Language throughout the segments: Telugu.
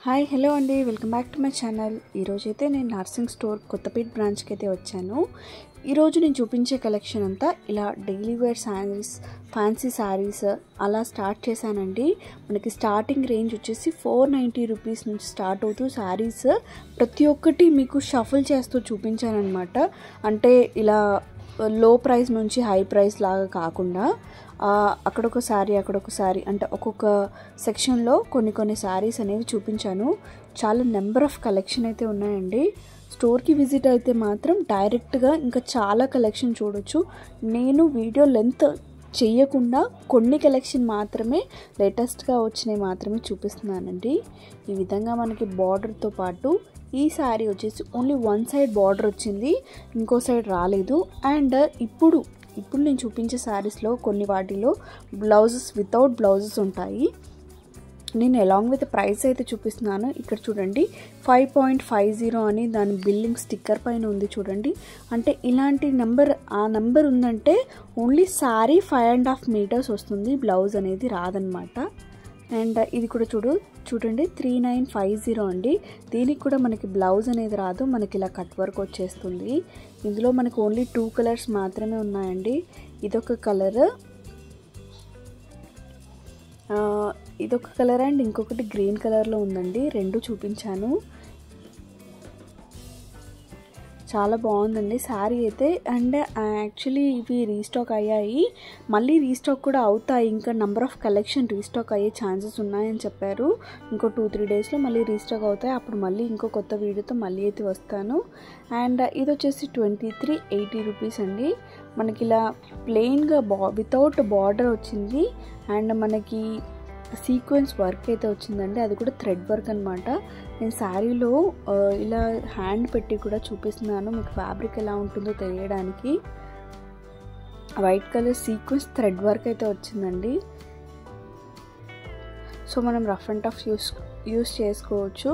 హాయ్ హలో అండి, welcome back to my channel. ఈరోజైతే నేను నర్సింగ్ స్టోర్ కొత్తపేట బ్రాంచ్కి అయితే వచ్చాను. ఈరోజు నేను చూపించే కలెక్షన్ అంతా ఇలా daily wear saris, fancy saris అలా స్టార్ట్ చేశానండి. మనకి స్టార్టింగ్ రేంజ్ వచ్చేసి 490 రూపీస్ నుంచి స్టార్ట్ అవుతూ శారీస్ ప్రతి ఒక్కటి మీకు షఫుల్ చేస్తూ చూపించానమాట. అంటే ఇలా లో ప్రైస్ నుంచి హై ప్రైస్ లాగా కాకుండా అక్కడొక శారీ అక్కడొక శారీ అంటే ఒక్కొక్క సెక్షన్లో కొన్ని శారీస్ అనేవి చూపించాను. చాలా నెంబర్ ఆఫ్ కలెక్షన్ అయితే ఉన్నాయండి. స్టోర్కి విజిట్ అయితే మాత్రం డైరెక్ట్గా ఇంకా చాలా కలెక్షన్ చూడొచ్చు. నేను వీడియో లెంత్ చేయకుండా కొన్ని కలెక్షన్ మాత్రమే, లేటెస్ట్గా వచ్చినవి మాత్రమే చూపిస్తున్నానండి. ఈ విధంగా మనకి బార్డర్తో పాటు ఈ శారీ వచ్చేసి ఓన్లీ వన్ సైడ్ బార్డర్ వచ్చింది, ఇంకో సైడ్ రాలేదు. అండ్ ఇప్పుడు నేను చూపించే శారీస్లో కొన్ని వాటిలో బ్లౌజెస్ వితౌట్ బ్లౌజెస్ ఉంటాయి. నేను అలాంగ్ విత్ ప్రైస్ అయితే చూపిస్తున్నాను. ఇక్కడ చూడండి 5.50 అని దాని బిల్లింగ్ స్టిక్కర్ పైన ఉంది చూడండి. అంటే ఇలాంటి నెంబర్ ఆ నెంబర్ ఉందంటే ఓన్లీ శారీ 5.5 మీటర్స్ వస్తుంది, బ్లౌజ్ అనేది రాదనమాట. అండ్ ఇది కూడా చూడండి 3950 అండి. దీనికి కూడా మనకి బ్లౌజ్ అనేది రాదు, మనకి ఇలా కట్ వర్క్ వచ్చేస్తుంది. ఇందులో మనకు ఓన్లీ 2 కలర్స్ మాత్రమే ఉన్నాయండి. ఇదొక కలర్ అండ్ ఇంకొకటి గ్రీన్ కలర్లో ఉందండి. రెండు చూపించాను. చాలా బాగుందండి శారీ అయితే. అండ్ యాక్చువల్లీ ఇవి రీస్టాక్ అయ్యాయి, మళ్ళీ రీస్టాక్ కూడా అవుతాయి. ఇంకా నెంబర్ ఆఫ్ కలెక్షన్ రీస్టాక్ అయ్యే ఛాన్సెస్ ఉన్నాయని చెప్పారు. ఇంకో 2-3 డేస్లో మళ్ళీ రీస్టాక్ అవుతాయి. అప్పుడు మళ్ళీ ఇంకో కొత్త వీడియోతో మళ్ళీ అయితే వస్తాను. అండ్ ఇది వచ్చేసి 2380 రూపీస్ అండి. మనకి ఇలా ప్లెయిన్గా వితౌట్ బార్డర్ వచ్చింది. అండ్ మనకి సీక్వెన్స్ వర్క్ అయితే వచ్చిందండి, అది కూడా థ్రెడ్ వర్క్ అనమాట. నేను శారీలో ఇలా హ్యాండ్ పెట్టి కూడా చూపిస్తున్నాను మీకు ఫ్యాబ్రిక్ ఎలా ఉంటుందో తెలియడానికి. White colour sequence thread work అయితే వచ్చిందండి. సో మనం రఫ్ అండ్ టఫ్ యూస్ చేసుకోవచ్చు.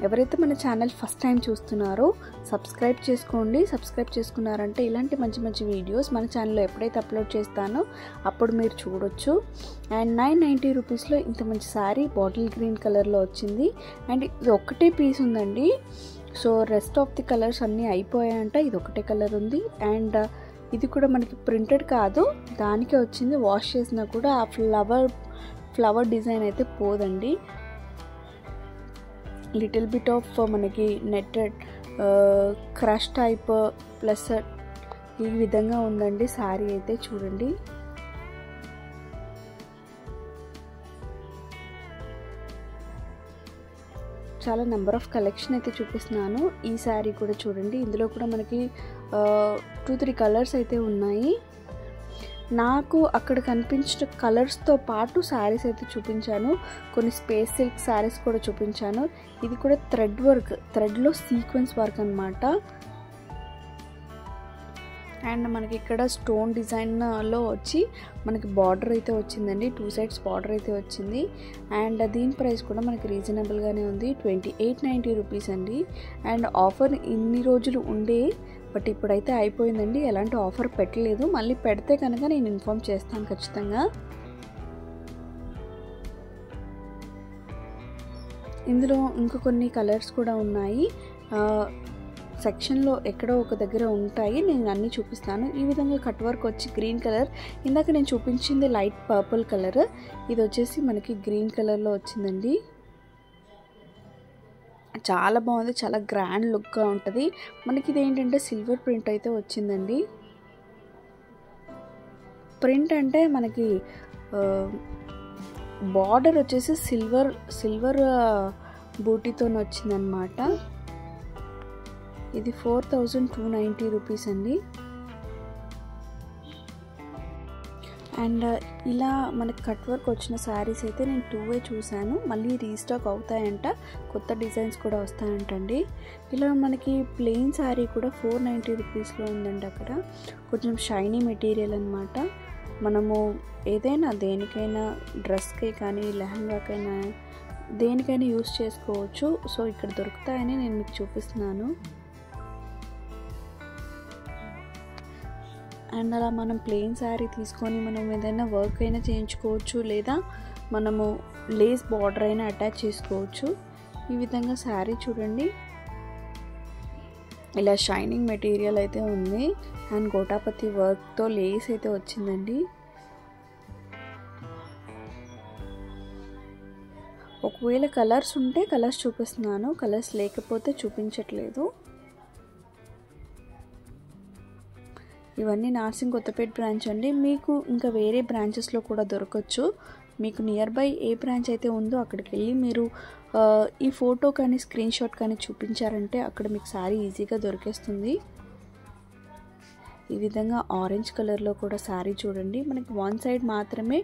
ఎవరైతే మన ఛానల్ ఫస్ట్ టైం చూస్తున్నారో సబ్స్క్రైబ్ చేసుకోండి. సబ్స్క్రైబ్ చేసుకున్నారంటే ఇలాంటి మంచి వీడియోస్ మన ఛానల్లో ఎప్పుడైతే అప్లోడ్ చేస్తానో అప్పుడు మీరు చూడొచ్చు. అండ్ 990 రూపీస్లో ఇంత మంచి శారీ బాటిల్ గ్రీన్ కలర్లో వచ్చింది. అండ్ ఇది ఒక్కటే పీస్ ఉందండి. So rest of the colours అన్నీ అయిపోయాయంట, ఇది ఒకటే కలర్ ఉంది. అండ్ ఇది కూడా మనకి ప్రింటెడ్ కాదు, దానికే వచ్చింది. వాష్ చేసినా కూడా ఆ ఫ్లవర్ డిజైన్ అయితే పోదండి. లిటిల్ బిట్ ఆఫ్ మనకి నెట్టెడ్ క్రష్ టైప్ ప్లస్ ఈ విధంగా ఉందండి శారీ అయితే. చూడండి చాలా నెంబర్ ఆఫ్ కలెక్షన్ అయితే చూపిస్తున్నాను. ఈ శారీ కూడా చూడండి, ఇందులో కూడా మనకి 2-3 కలర్స్ అయితే ఉన్నాయి. నాకు అక్కడ కనిపించిన కలర్స్తో పాటు శారీస్ అయితే చూపించాను. కొన్ని స్పేస్ సిల్క్ శారీస్ కూడా చూపించాను. ఇది కూడా థ్రెడ్ వర్క్, థ్రెడ్లో సీక్వెన్స్ వర్క్ అనమాట. అండ్ మనకి ఇక్కడ స్టోన్ డిజైన్లో వచ్చి మనకి బార్డర్ అయితే వచ్చిందండి, 2 సైడ్స్ బార్డర్ అయితే వచ్చింది. అండ్ దీని ప్రైస్ కూడా మనకి రీజనబుల్గానే ఉంది, 2890 రూపీస్ అండి. అండ్ ఆఫర్ ఇన్ని రోజులు ఉండే, బట్ ఇప్పుడైతే అయిపోయిందండి. ఎలాంటి ఆఫర్ పెట్టలేదు, మళ్ళీ పెడితే కనుక నేను ఇన్ఫామ్ చేస్తాను ఖచ్చితంగా. ఇందులో ఇంకా కొన్ని కలర్స్ కూడా ఉన్నాయి. సెక్షన్లో ఎక్కడో ఒక దగ్గర ఉంటాయి, నేను అన్నీ చూపిస్తాను. ఈ విధంగా కట్ వర్క్ వచ్చి గ్రీన్ కలర్, ఇందాక నేను చూపించింది లైట్ పర్పుల్ కలర్, ఇది వచ్చేసి మనకి గ్రీన్ కలర్లో వచ్చిందండి. చాలా బాగుంది, చాలా గ్రాండ్ లుక్గా ఉంటుంది. మనకి ఇది ఏంటంటే సిల్వర్ ప్రింట్ అయితే వచ్చిందండి. ప్రింట్ అంటే మనకి బార్డర్ వచ్చేసి సిల్వర్ బూటీతో వచ్చిందనమాట. ఇది 4290 రూపీస్ అండి. అండ్ ఇలా మనకి కట్ వర్క్ వచ్చిన శారీస్ అయితే నేను 2 చూశాను, మళ్ళీ రీస్టాక్ అవుతాయంట, కొత్త డిజైన్స్ కూడా వస్తాయంటండి. ఇలా మనకి ప్లెయిన్ శారీ కూడా 490 రూపీస్లో ఉందండి. అక్కడ కొంచెం షైనీ మెటీరియల్ అనమాట. మనము ఏదైనా దేనికైనా డ్రెస్కి కానీ లెహంగాకైనా దేనికైనా యూస్ చేసుకోవచ్చు. సో ఇక్కడ దొరుకుతాయని నేను మీకు చూపిస్తున్నాను. అండ్ అలా మనం ప్లెయిన్ శారీ తీసుకొని మనం ఏదైనా వర్క్ అయినా చేయించుకోవచ్చు, లేదా మనము లేస్ బార్డర్ అయినా అటాచ్ చేసుకోవచ్చు. ఈ విధంగా శారీ చూడండి, ఇలా షైనింగ్ మెటీరియల్ అయితే ఉంది అండ్ గోటాపతి వర్క్తో లేస్ అయితే వచ్చిందండి. ఒకవేళ కలర్స్ ఉంటే కలర్స్ చూపిస్తున్నాను, కలర్స్ లేకపోతే చూపించట్లేదు. ఇవన్నీ నార్సింగ్ కొత్తపేట బ్రాంచ్ అండి. మీకు ఇంకా వేరే బ్రాంచెస్లో కూడా దొరకచ్చు. మీకు నియర్ బై ఏ బ్రాంచ్ అయితే ఉందో అక్కడికి వెళ్ళి మీరు ఈ ఫోటో కానీ స్క్రీన్ షాట్ కానీ చూపించారంటే అక్కడ మీకు శారీ ఈజీగా దొరికేస్తుంది. ఈ విధంగా ఆరెంజ్ కలర్లో కూడా శారీ చూడండి, మనకి వన్ సైడ్ మాత్రమే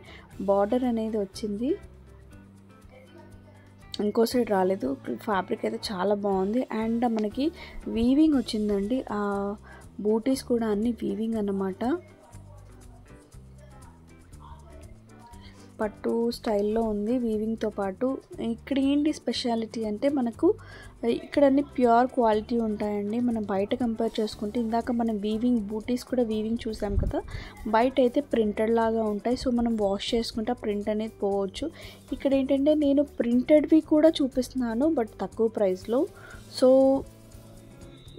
బార్డర్ అనేది వచ్చింది, ఇంకో సైడ్ రాలేదు. ఫ్యాబ్రిక్ అయితే చాలా బాగుంది అండ్ మనకి వీవింగ్ వచ్చిందండి. ఆ బూటీస్ కూడా అన్ని వీవింగ్ అన్నమాట. పట్టు స్టైల్లో ఉంది వీవింగ్తో పాటు. ఇక్కడ ఏంటి స్పెషాలిటీ అంటే మనకు ఇక్కడ అన్ని ప్యూర్ క్వాలిటీ ఉంటాయండి. మనం బయట కంపేర్ చేసుకుంటే ఇందాక మనం వీవింగ్ బూటీస్ కూడా వీవింగ్ చూసాం కదా, బయట అయితే ప్రింటెడ్ లాగా ఉంటాయి. సో మనం వాష్ చేసుకుంటే ప్రింట్ అనేది పోవచ్చు. ఇక్కడ ఏంటంటే నేను ప్రింటెడ్వి కూడా చూపిస్తున్నాను బట్ తక్కువ ప్రైస్లో. సో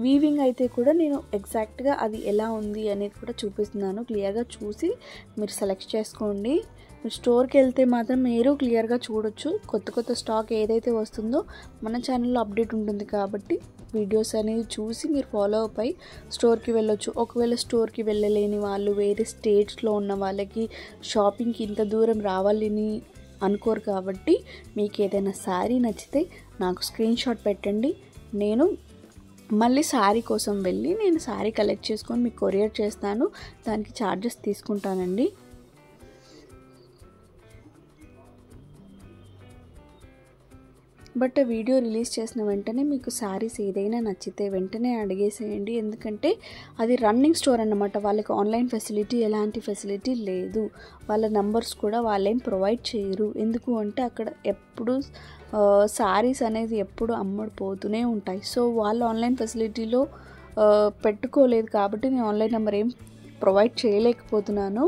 వీవింగ్ అయితే కూడా నేను ఎగ్జాక్ట్గా అది ఎలా ఉంది అనేది కూడా చూపిస్తున్నాను. క్లియర్గా చూసి మీరు సెలెక్ట్ చేసుకోండి. మీరు స్టోర్కి వెళ్తే మాత్రం మీరు క్లియర్గా చూడొచ్చు. కొత్త స్టాక్ ఏదైతే వస్తుందో మన ఛానల్లో అప్డేట్ ఉంటుంది కాబట్టి వీడియోస్ అనేది చూసి మీరు ఫాలో అప్ అయి స్టోర్కి వెళ్ళొచ్చు. ఒకవేళ స్టోర్కి వెళ్ళలేని వాళ్ళు, వేరే స్టేట్స్లో ఉన్న వాళ్ళకి షాపింగ్కి ఇంత దూరం రావాలని అనుకోరు కాబట్టి మీకు ఏదైనా శారీ నచ్చితే నాకు స్క్రీన్ షాట్ పెట్టండి. నేను మళ్ళీ శారీ కోసం వెళ్ళి నేను శారీ కలెక్ట్ చేసుకొని మీకు కొరియర్ చేస్తాను. దానికి ఛార్జెస్ తీసుకుంటానండి. బట్ వీడియో రిలీజ్ చేసిన వెంటనే మీకు శారీస్ ఏదైనా నచ్చితే వెంటనే అడిగేసేయండి. ఎందుకంటే అది రన్నింగ్ స్టోర్ అన్నమాట. వాళ్ళకి ఆన్లైన్ ఫెసిలిటీ ఎలాంటి ఫెసిలిటీ లేదు. వాళ్ళ నంబర్స్ కూడా వాళ్ళేం ప్రొవైడ్ చేయరు. ఎందుకు అంటే అక్కడ ఎప్పుడు శారీస్ అనేది ఎప్పుడు అమ్మడిపోతూనే ఉంటాయి. సో వాళ్ళు ఆన్లైన్ ఫెసిలిటీలో పెట్టుకోలేదు కాబట్టి నేను ఆన్లైన్ నెంబర్ ఏం ప్రొవైడ్ చేయలేకపోతున్నాను.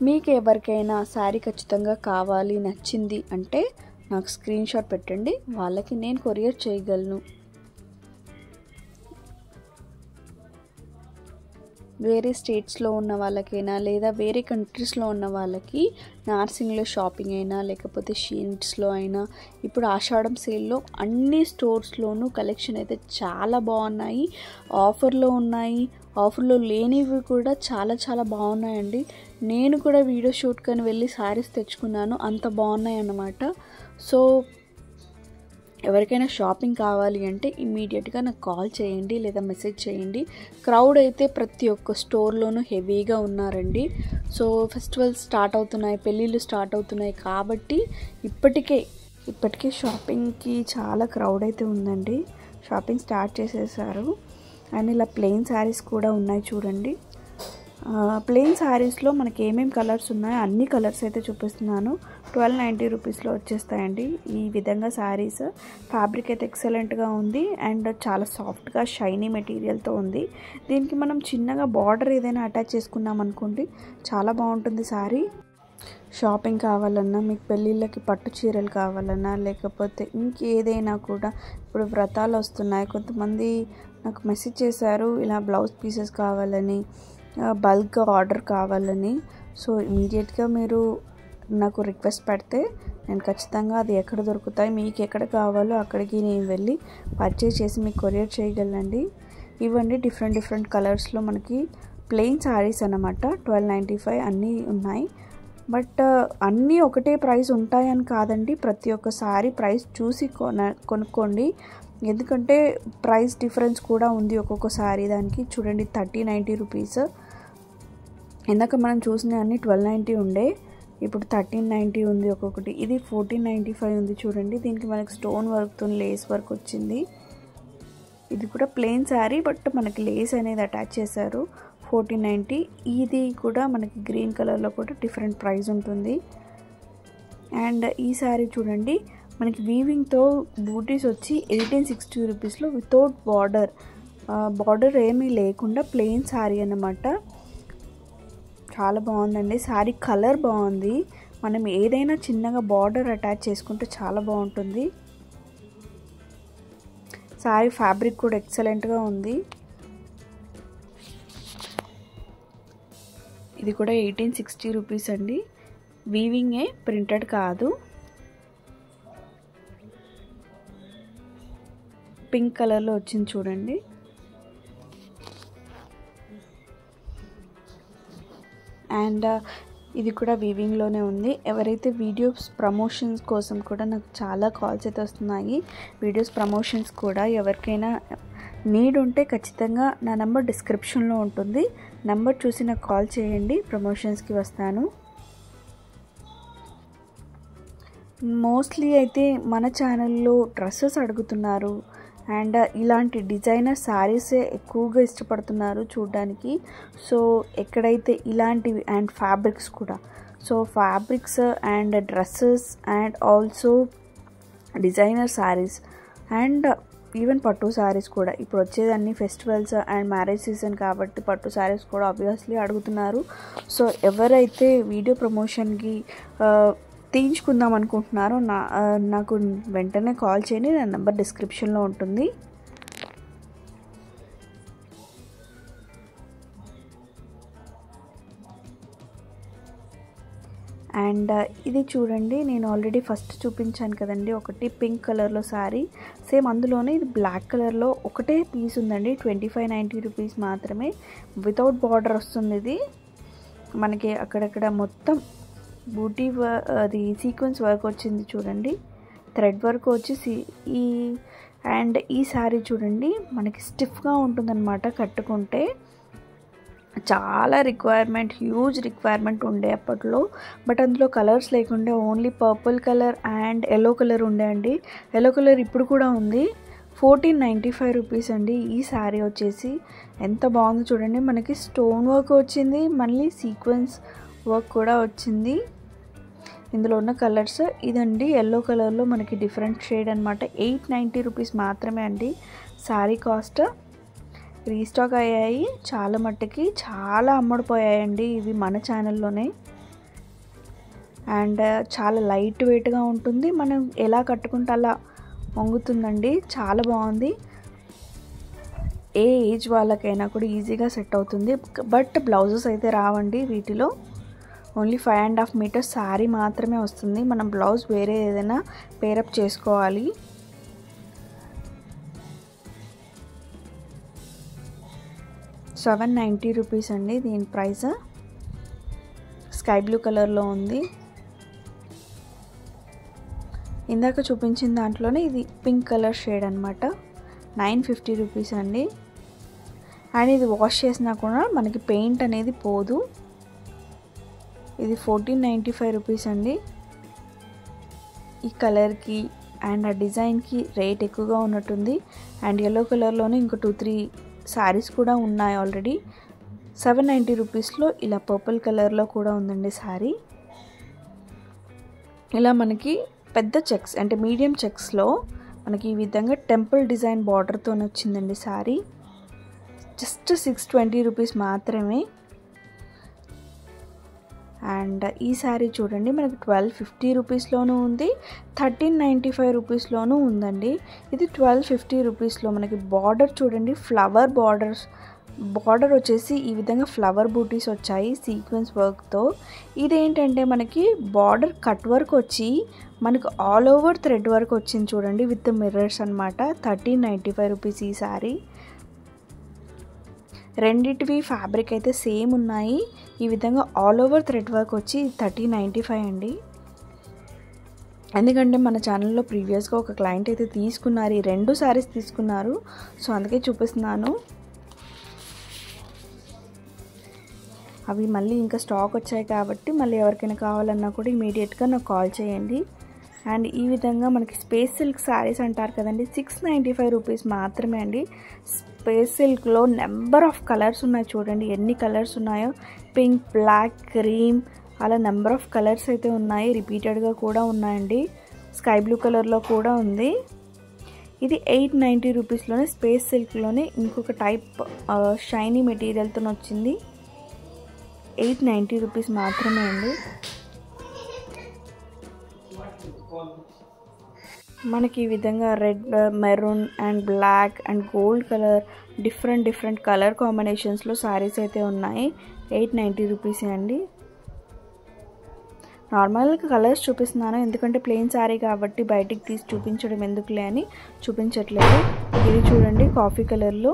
మీకు ఎవరికైనా శారీ ఖచ్చితంగా కావాలి, నచ్చింది అంటే నాకు స్క్రీన్ షాట్ పెట్టండి, వాళ్ళకి నేను కొరియర్ చేయగలను. వేరే స్టేట్స్లో ఉన్న వాళ్ళకైనా లేదా వేరే కంట్రీస్లో ఉన్న వాళ్ళకి నార్సింగ్లో షాపింగ్ అయినా లేకపోతే షీన్స్లో అయినా ఇప్పుడు ఆషాఢం సేల్లో అన్ని స్టోర్స్లోనూ కలెక్షన్ అయితే చాలా బాగున్నాయి, ఆఫర్లో ఉన్నాయి. ఆఫర్లో లేనివి కూడా చాలా బాగున్నాయండి. నేను కూడా వీడియో షూట్ కానీ వెళ్ళి శారీస్ తెచ్చుకున్నాను, అంత బాగున్నాయి అన్నమాట. సో ఎవరికైనా షాపింగ్ కావాలి అంటే ఇమ్మీడియట్గా నాకు కాల్ చేయండి లేదా మెసేజ్ చేయండి. క్రౌడ్ అయితే ప్రతి ఒక్క స్టోర్లోనూ హెవీగా ఉన్నారండి. సో ఫెస్టివల్స్ స్టార్ట్ అవుతున్నాయి, పెళ్ళిళ్ళు స్టార్ట్ అవుతున్నాయి కాబట్టి ఇప్పటికే షాపింగ్కి చాలా క్రౌడ్ అయితే ఉందండి. షాపింగ్ స్టార్ట్ చేసేసారు. అండ్ ఇలా ప్లెయిన్ శారీస్ కూడా ఉన్నాయి చూడండి. ప్లెయిన్ శారీస్లో మనకి ఏమేమి కలర్స్ ఉన్నాయో అన్ని కలర్స్ అయితే చూపిస్తున్నాను. 1290 రూపీస్లో వచ్చేస్తాయండి ఈ విధంగా శారీస్. ఫ్యాబ్రిక్ అయితే ఎక్సలెంట్గా ఉంది అండ్ చాలా సాఫ్ట్గా షైనీ మెటీరియల్తో ఉంది. దీనికి మనం చిన్నగా బార్డర్ ఏదైనా అటాచ్ చేసుకున్నాం అనుకోండి, చాలా బాగుంటుంది శారీ. షాపింగ్ కావాలన్నా, మీకు పెళ్ళిళ్ళకి పట్టు చీరలు కావాలన్నా, లేకపోతే ఇంకేదైనా కూడా ఇప్పుడు వ్రతాలు వస్తున్నాయి. కొంతమంది నాకు మెసేజ్ చేశారు ఇలా బ్లౌజ్ పీసెస్ కావాలని, బల్క్ ఆర్డర్ కావాలని. సో ఇమీడియట్గా మీరు నాకు రిక్వెస్ట్ పెడితే నేను ఖచ్చితంగా అది ఎక్కడ దొరుకుతాయి, మీకు ఎక్కడ కావాలో అక్కడికి నేను వెళ్ళి పర్చేజ్ చేసి మీకు కొరియర్ చేయగలండి. ఇవన్నీ డిఫరెంట్ కలర్స్లో మనకి ప్లెయిన్ శారీస్ అన్నమాట. 1295 అన్నీ ఉన్నాయి. బట్ అన్నీ ఒకటే ప్రైస్ ఉంటాయని కాదండి, ప్రతి ఒక్క శారీ ప్రైస్ చూసి కొనుక్కోండి. ఎందుకంటే ప్రైస్ డిఫరెన్స్ కూడా ఉంది ఒక్కొక్క శారీ దానికి. చూడండి 1390 రూపీస్, ఇందాక మనం చూసిన అన్ని 1290 ఉండే, ఇప్పుడు 1390 ఉంది ఒక్కొక్కటి. ఇది 1495 ఉంది చూడండి. దీనికి మనకి స్టోన్ వర్క్తో లేస్ వర్క్ వచ్చింది. ఇది కూడా ప్లెయిన్ శారీ బట్ మనకి లేస్ అనేది అటాచ్ చేశారు. 1490. ఇది కూడా మనకి గ్రీన్ కలర్లో కూడా డిఫరెంట్ ప్రైస్ ఉంటుంది. అండ్ ఈ శారీ చూడండి మనకి వీవింగ్తో బూటీస్ వచ్చి 1860 రూపీస్లో వితౌట్ బార్డర్ ఏమీ లేకుండా ప్లెయిన్ శారీ అన్నమాట. చాలా బాగుందండి శారీ, కలర్ బాగుంది. మనం ఏదైనా చిన్నగా బార్డర్ అటాచ్ చేసుకుంటే చాలా బాగుంటుంది. సారీ ఫ్యాబ్రిక్ కూడా ఎక్సలెంట్గా ఉంది. ఇది కూడా 1860 రూపీస్ అండి. వీవింగే, ప్రింటెడ్ కాదు. పింక్ కలర్లో వచ్చింది చూడండి. అండ్ ఇది కూడా వీవింగ్లోనే ఉంది. ఎవరైతే వీడియోస్ ప్రమోషన్స్ కోసం కూడా నాకు చాలా కాల్స్ అయితే వస్తున్నాయి. వీడియోస్ ప్రమోషన్స్ కూడా ఎవరికైనా నీడ్ ఉంటే ఖచ్చితంగా నా నెంబర్ డిస్క్రిప్షన్లో ఉంటుంది. నెంబర్ చూసి నాకు కాల్ చేయండి, ప్రమోషన్స్కి వస్తాను. మోస్ట్లీ అయితే మన ఛానల్లో డ్రెస్సెస్ అడుగుతున్నారు అండ్ ఇలాంటి డిజైనర్ శారీసే ఎక్కువగా ఇష్టపడుతున్నారు చూడడానికి. సో ఎక్కడైతే ఇలాంటివి అండ్ ఫ్యాబ్రిక్స్ కూడా, so fabrics and dresses and also designer saris and even పట్టు శారీస్ కూడా. ఇప్పుడు వచ్చేది అన్ని ఫెస్టివల్స్ అండ్ మ్యారేజ్ సీజన్ కాబట్టి పట్టు శారీస్ కూడా ఆబ్వియస్లీ అడుగుతున్నారు. సో ఎవరైతే వీడియో ప్రమోషన్కి తీయించుకుందాం అనుకుంటున్నారో నాకు వెంటనే కాల్ చేయండి. నా నెంబర్ డిస్క్రిప్షన్లో ఉంటుంది. అండ్ ఇది చూడండి, నేను ఆల్రెడీ ఫస్ట్ చూపించాను కదండి ఒకటి పింక్ కలర్లో శారీ. సేమ్ అందులోనే ఇది బ్లాక్ కలర్లో ఒకటే పీస్ ఉందండి. 2590 రూపీస్ మాత్రమే. వితౌట్ బార్డర్ వస్తుంది ఇది. మనకి అక్కడక్కడ మొత్తం బూటీ అది సీక్వెన్స్ వర్క్ వచ్చింది చూడండి. థ్రెడ్ వర్క్ వచ్చి ఈ శారీ చూడండి మనకి స్టిఫ్గా ఉంటుందన్నమాట కట్టుకుంటే. చాలా రిక్వైర్మెంట్, హ్యూజ్ రిక్వైర్మెంట్ ఉండే అప్పట్లో. బట్ అందులో కలర్స్ లేకుండే only purple colour and yellow colour ఉండే అండి. ఎల్లో కలర్ ఇప్పుడు కూడా ఉంది. 1495 రూపీస్ అండి ఈ శారీ వచ్చేసి. ఎంత బాగుంది చూడండి. మనకి స్టోన్ వర్క్ వచ్చింది, మళ్ళీ సీక్వెన్స్ వర్క్ కూడా వచ్చింది. ఇందులో ఉన్న కలర్స్ ఇదండి. ఎల్లో కలర్లో మనకి డిఫరెంట్ షేడ్ అనమాట. 890 రూపీస్ మాత్రమే అండి శారీ కాస్ట్. రీస్టాక్ అయ్యాయి చాలా మట్టుకి, చాలా అమ్మడిపోయాయండి ఇవి మన ఛానల్లోనే. అండ్ చాలా లైట్ వెయిట్గా ఉంటుంది. మనం ఎలా కట్టుకుంటే అలా వంగుతుందండి. చాలా బాగుంది. ఏ ఏజ్ వాళ్ళకైనా కూడా ఈజీగా సెట్ అవుతుంది. బట్ బ్లౌజెస్ అయితే రావండి వీటిలో. ఓన్లీ 5.5 మీటర్స్ శారీ మాత్రమే వస్తుంది. మనం బ్లౌజ్ వేరే ఏదైనా పేరప్ చేసుకోవాలి. $790 రూపీస్ అండి దీని ప్రైస్. స్కై బ్లూ కలర్లో ఉంది. ఇందాక చూపించిన దాంట్లోనే ఇది పింక్ కలర్ షేడ్ అనమాట. 950 రూపీస్ అండి. అండ్ ఇది వాష్ చేసినా కూడా మనకి పెయింట్ అనేది పోదు. ఇది 1495 రూపీస్ అండి. ఈ కలర్కి అండ్ ఆ డిజైన్కి రేట్ ఎక్కువగా ఉన్నట్టుంది. అండ్ ఎల్లో కలర్లోనే ఇంకో 2-3 శారీస్ కూడా ఉన్నాయి ఆల్రెడీ. 790 రూపీస్లో ఇలా పర్పుల్ కలర్లో కూడా ఉందండి శారీ. ఇలా మనకి పెద్ద చెక్స్ అంటే మీడియం చెక్స్లో మనకి ఈ విధంగా టెంపుల్ డిజైన్ బార్డర్తో వచ్చిందండి శారీ. జస్ట్ 620 రూపీస్ మాత్రమే. అండ్ ఈ శారీ చూడండి మనకి 1250 రూపీస్లోనూ ఉంది, 1395 రూపీస్లోనూ ఉందండి. ఇది 1250 రూపీస్లో మనకి బార్డర్ చూడండి, ఫ్లవర్ బార్డర్ వచ్చేసి ఈ విధంగా ఫ్లవర్ బూటీస్ వచ్చాయి సీక్వెన్స్ వర్క్తో. ఇదేంటంటే మనకి బార్డర్ కట్ వర్క్ వచ్చి మనకు ఆల్ ఓవర్ థ్రెడ్ వర్క్ వచ్చింది చూడండి విత్ మిర్రర్స్ అనమాట. 1395 రూపీస్ ఈ శారీ. రెండిటివి ఫ్యాబ్రిక్ అయితే సేమ్ ఉన్నాయి. ఈ విధంగా ఆల్ ఓవర్ థ్రెడ్ వర్క్ వచ్చి 1395 అండి. ఎందుకంటే మన ఛానల్లో ప్రీవియస్గా ఒక క్లయింట్ అయితే తీసుకున్నారు, ఈ 2 శారీస్ తీసుకున్నారు. సో అందుకే చూపిస్తున్నాను. అవి మళ్ళీ ఇంకా స్టాక్ వచ్చాయి కాబట్టి మళ్ళీ ఎవరికైనా కావాలన్నా కూడా ఇమీడియట్గా నాకు కాల్ చేయండి. అండ్ ఈ విధంగా మనకి స్పేస్ సిల్క్ శారీస్ అంటారు కదండి, 695 రూపీస్ మాత్రమే అండి. స్పేస్ సిల్క్లో నెంబర్ ఆఫ్ కలర్స్ ఉన్నాయి చూడండి, ఎన్ని కలర్స్ ఉన్నాయో. పింక్, బ్లాక్, క్రీమ్ అలా నెంబర్ ఆఫ్ కలర్స్ అయితే ఉన్నాయి. రిపీటెడ్గా కూడా ఉన్నాయండి. స్కై బ్లూ కలర్లో కూడా ఉంది. ఇది 890 రూపీస్లోనే స్పేస్ సిల్క్లోనే ఇంకొక టైప్ షైనీ మెటీరియల్తో వచ్చింది. 890 రూపీస్ మాత్రమే అండి. మనకి ఈ విధంగా red, maroon and black and gold colour different colour కాంబినేషన్స్లో శారీస్ అయితే ఉన్నాయి. 890 రూపీసే అండి. నార్మల్గా కలర్స్ చూపిస్తున్నాను ఎందుకంటే ప్లెయిన్ శారీ కాబట్టి బయటికి తీసి చూపించడం ఎందుకులే అని చూపించట్లేదు. ఇది చూడండి కాఫీ కలర్లో,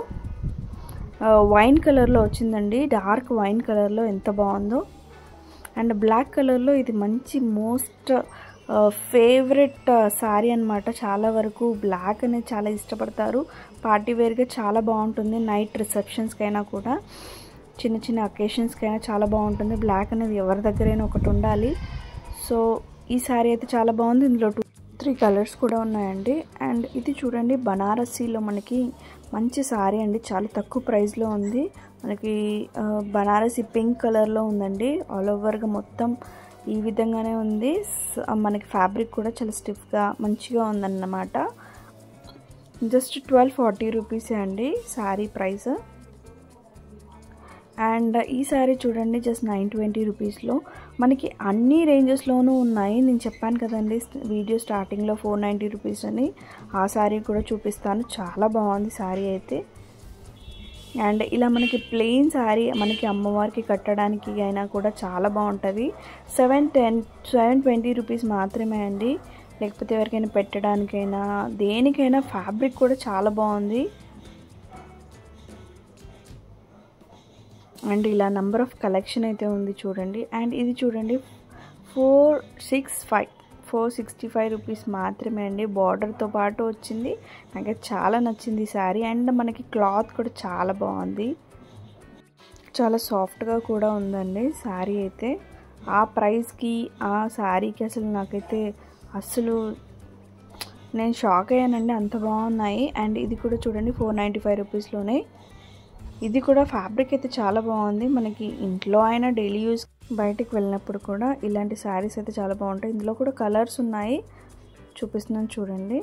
వైన్ కలర్లో వచ్చిందండి. డార్క్ వైన్ కలర్లో ఎంత బాగుందో. అండ్ బ్లాక్ కలర్లో ఇది మంచి మోస్ట్ ఫేవరెట్ శారీ అనమాట. చాలా వరకు బ్లాక్ అనేది చాలా ఇష్టపడతారు. పార్టీ వేర్గా చాలా బాగుంటుంది. నైట్ రిసెప్షన్స్కైనా కూడా, చిన్న అకేషన్స్కైనా చాలా బాగుంటుంది. బ్లాక్ అనేది ఎవరి దగ్గరైనా ఒకటి ఉండాలి. సో ఈ శారీ అయితే చాలా బాగుంది. ఇందులో 2-3 కలర్స్ కూడా ఉన్నాయండి. అండ్ ఇది చూడండి బనారసీలో మనకి మంచి శారీ అండి. చాలా తక్కువ ప్రైస్లో ఉంది. మనకి బనారసి పింక్ కలర్లో ఉందండి. ఆల్ ఓవర్గా మొత్తం ఈ విధంగానే ఉంది. మనకి ఫ్యాబ్రిక్ కూడా చాలా స్టిఫ్గా మంచిగా ఉందన్నమాట. జస్ట్ 1240 రూపీసే అండి శారీ ప్రైస్. అండ్ ఈ శారీ చూడండి జస్ట్ 920 రూపీస్లో మనకి అన్ని రేంజెస్లోనూ ఉన్నాయి. నేను చెప్పాను కదండి వీడియో స్టార్టింగ్లో 490 రూపీస్ అని. ఆ శారీ కూడా చూపిస్తాను. చాలా బాగుంది శారీ అయితే. అండ్ ఇలా మనకి ప్లెయిన్ శారీ మనకి అమ్మవారికి కట్టడానికి అయినా కూడా చాలా బాగుంటుంది. 720 రూపీస్ మాత్రమే అండి. లేకపోతే ఎవరికైనా పెట్టడానికైనా దేనికైనా ఫ్యాబ్రిక్ కూడా చాలా బాగుంది. అండ్ ఇలా నంబర్ ఆఫ్ కలెక్షన్ అయితే ఉంది చూడండి. అండ్ ఇది చూడండి 465 రూపీస్ మాత్రమే అండి. బార్డర్తో పాటు వచ్చింది. నాకు చాలా నచ్చింది ఈ శారీ. అండ్ మనకి క్లాత్ కూడా చాలా బాగుంది. చాలా సాఫ్ట్గా కూడా ఉందండి శారీ అయితే. ఆ ప్రైస్కి ఆ శారీకి అసలు నాకైతే అసలు నేను షాక్ అయ్యానండి, అంత బాగున్నాయి. అండ్ ఇది కూడా చూడండి 495 రూపీస్లోనే. ఇది కూడా ఫ్యాబ్రిక్ అయితే చాలా బాగుంది. మనకి ఇంట్లో అయినా డైలీ యూస్ బయటికి వెళ్ళినప్పుడు కూడా ఇలాంటి శారీస్ అయితే చాలా బాగుంటాయి. ఇందులో కూడా కలర్స్ ఉన్నాయి, చూపిస్తున్నాను చూడండి.